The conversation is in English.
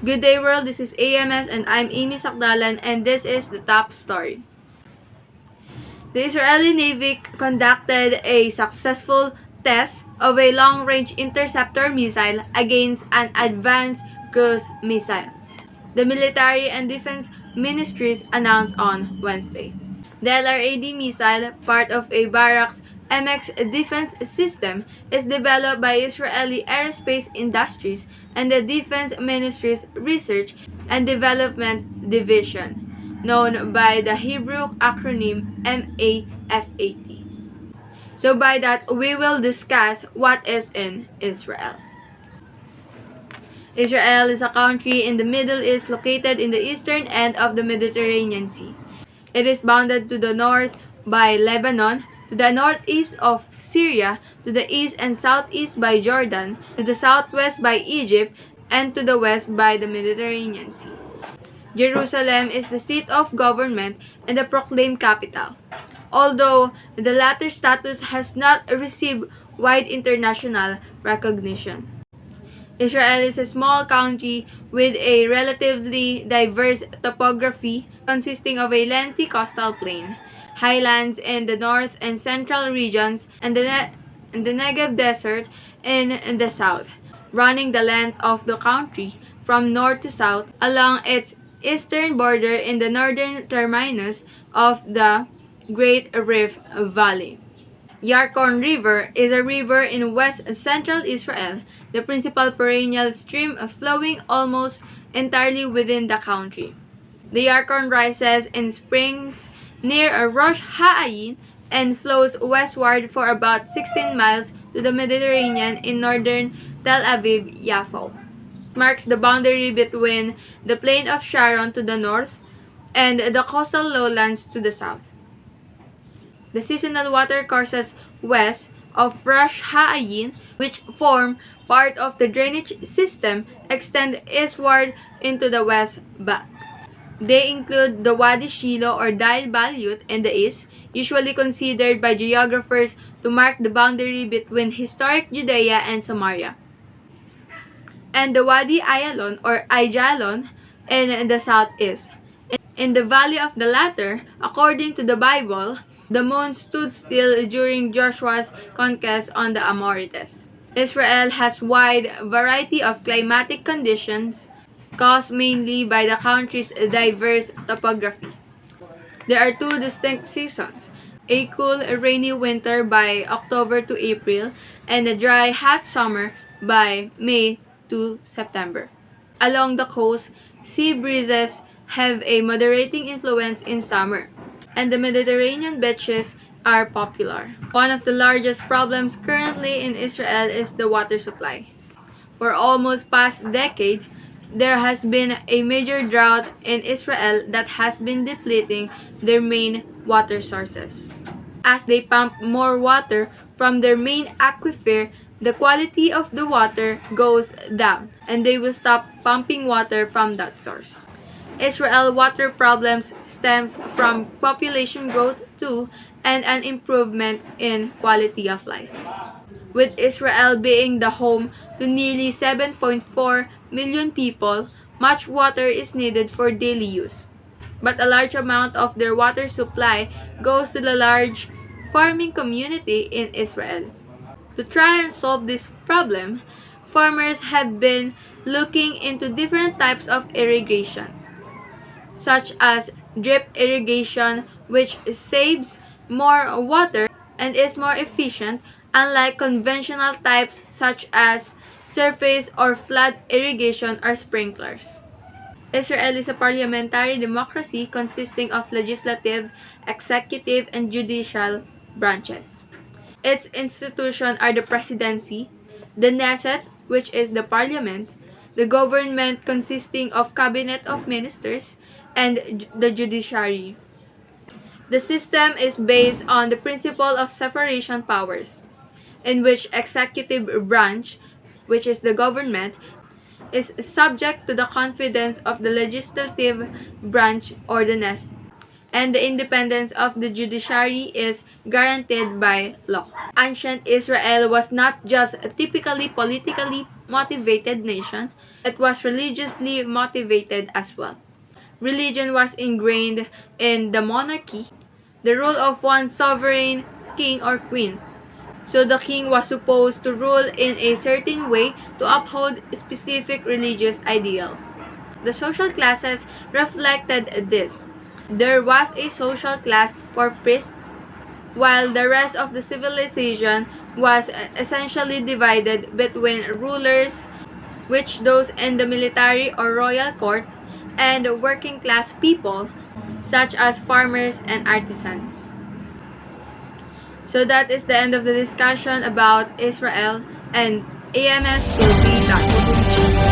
Good day world, this is AMS and I'm Amy Sakdalan and this is the top story. The Israeli Navy conducted a successful test of a long-range interceptor missile against an advanced cruise missile. The military and defense ministries announced on Wednesday. The LRAD missile, part of a Barak's MX defense system, is developed by Israeli Aerospace Industries and the Defense Ministry's Research and Development Division, known by the Hebrew acronym MAFAT. So by that, we will discuss what is in Israel. Israel is a country in the Middle East located in the eastern end of the Mediterranean Sea. It is bounded to the north by Lebanon, to the northeast of Syria, to the east and southeast by Jordan, to the southwest by Egypt, and to the west by the Mediterranean Sea. Jerusalem is the seat of government and the proclaimed capital, although the latter status has not received wide international recognition. Israel is a small country with a relatively diverse topography consisting of a lengthy coastal plain, highlands in the north and central regions, and the Negev Desert in the south, running the length of the country from north to south along its eastern border in the northern terminus of the Great Rift Valley. Yarkon River is a river in west-central Israel, the principal perennial stream flowing almost entirely within the country. The Yarkon rises in springs near Rosh Ha'ayin and flows westward for about 16 miles to the Mediterranean in northern Tel Aviv-Yafo. It marks the boundary between the plain of Sharon to the north and the coastal lowlands to the south. The seasonal water courses west of Rosh Ha'ayin, which form part of the drainage system, extend eastward into the west bank. They include the Wadi Shiloh or Dal Balyut in the east, usually considered by geographers to mark the boundary between historic Judea and Samaria, and the Wadi Ayalon or Aijalon in the southeast. In the valley of the latter, according to the Bible, the moon stood still during Joshua's conquest on the Amorites. Israel has wide variety of climatic conditions caused mainly by the country's diverse topography. There are two distinct seasons, a cool, rainy winter by October to April, and a dry, hot summer by May to September. Along the coast, sea breezes have a moderating influence in summer, and the Mediterranean beaches are popular. One of the largest problems currently in Israel is the water supply. For almost past decade, there has been a major drought in Israel that has been depleting their main water sources. As they pump more water from their main aquifer, the quality of the water goes down, and they will stop pumping water from that source. Israel water problems stems from population growth too, and an improvement in quality of life. With Israel being the home to nearly 7.4 million people, much water is needed for daily use. But a large amount of their water supply goes to the large farming community in Israel. To try and solve this problem, farmers have been looking into different types of irrigation, such as drip irrigation, which saves more water and is more efficient, unlike conventional types such as surface or flood irrigation or sprinklers. Israel is a parliamentary democracy consisting of legislative, executive, and judicial branches. Its institutions are the presidency, the Knesset, which is the parliament, the government consisting of cabinet of ministers, and the judiciary. The system is based on the principle of separation powers, in which executive branch, which is the government, is subject to the confidence of the legislative branch or the Knesset, and the independence of the judiciary is guaranteed by law. Ancient Israel was not just typically politically motivated nation, it was religiously motivated as well. Religion was ingrained in the monarchy, the rule of one sovereign king or queen. So the king was supposed to rule in a certain way to uphold specific religious ideals. The social classes reflected this. There was a social class for priests, while the rest of the civilization was essentially divided between rulers, which those in the military or royal court, and working class people, such as farmers and artisans. So that is the end of the discussion about Israel, and AMS will be back.